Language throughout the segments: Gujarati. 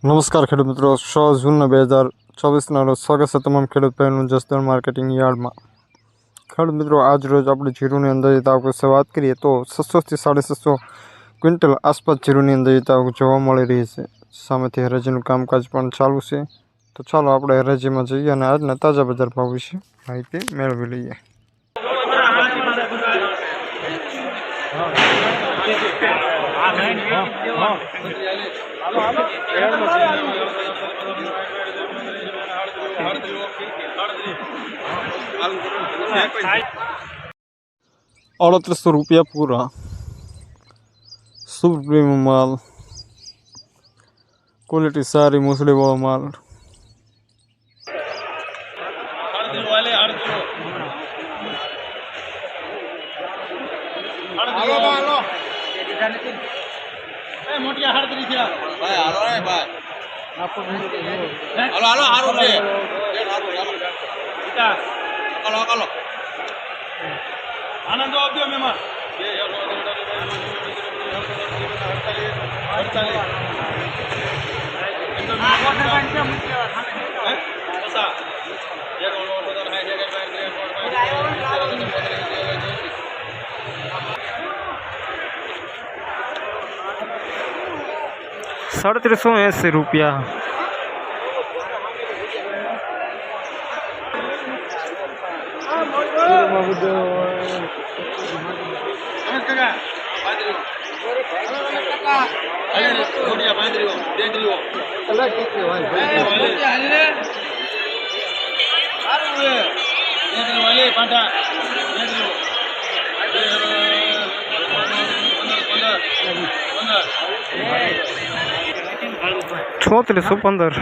નમસ્કાર ખેડૂત મિત્રો, 6 જૂન 2024ના રોજ સ્વાગત છે તમામ ખેડૂત ભાઈઓનું જસદણ માર્કેટિંગ યાર્ડમાં। ખેડૂત મિત્રો, આજ રોજ આપણે જીરુની અંદાજિત આવક વિશે વાત કરીએ તો 600 થી 650 ક્વિન્ટલ આસપાસ જીરુની અંદાજિત આવક જોવા મળી રહી છે। સામેથી હરાજીનું કામકાજ પણ ચાલુ છે। તો ચાલો આપણે હરાજીમાં જઈએ અને આજના તાજા બજાર ભાવ વિશે માહિતી મેળવી લઈએ। 3800 रुपया पूरा। सुपर प्रीमियम माल, क्वालिटी सारी, मूसली वाला माल। आनंद आपको मेहमान ₹3780 ₹3615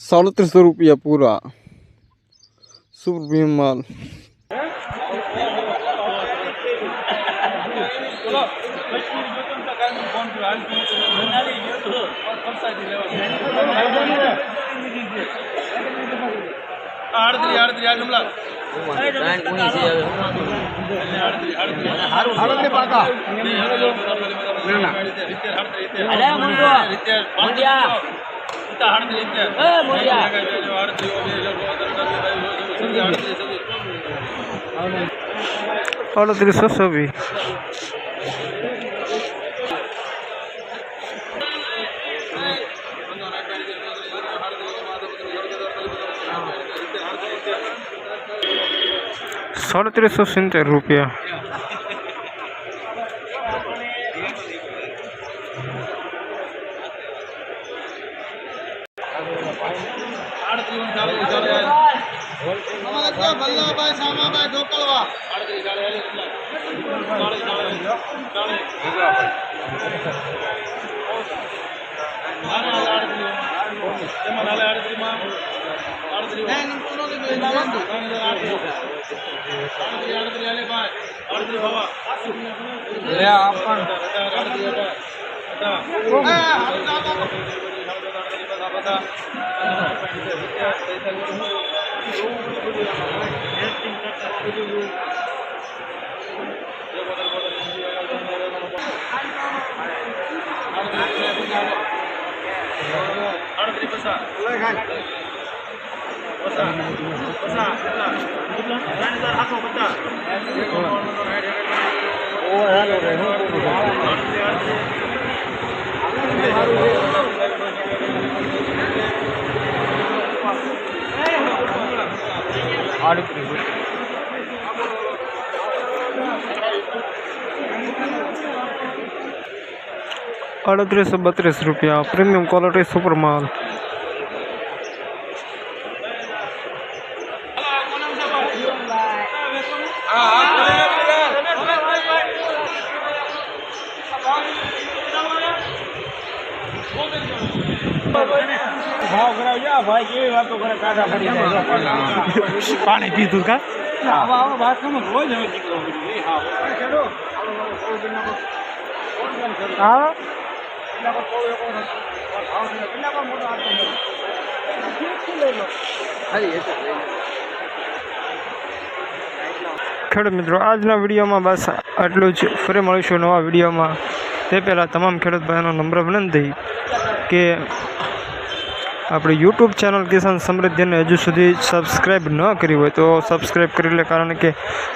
₹3700 पूरा। सुपर प्रीमियम माल। और 300 भी। ₹3770 ₹3832 પ્રીમિયમ ક્વોલિટી સુપર માલ. ભાવ કરાવજો ભાઈ કેવી વાતો કરે કાઢા પડી જાય પાણી પીધું કા? વાત કરું રોજ હવે નીકળો હા ખેડૂત મિત્રો, આજના વિડીયોમાં બસ આટલું જ. ફરી મળીશું નવા વિડીયોમાં. તે પહેલાં તમામ ખેડૂત ભાઈઓનો નમ્ર વિનંતી કે આપણી યુટ્યુબ ચેનલ કિસાન સમૃદ્ધિને હજુ સુધી સબસ્ક્રાઈબ ન કરી હોય તો સબસ્ક્રાઈબ કરી લે, કારણ કે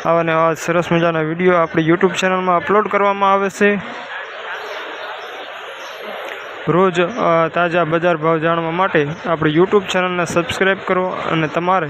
આવા ને આવા સરસ મજાના વિડીયો આપણી યુટ્યુબ ચેનલમાં અપલોડ કરવામાં આવે છે. રોજ તાજા બજાર ભાવ જાણવા માટે આપણી યુટ્યુબ ચેનલને સબસ્ક્રાઈબ કરો અને તમારે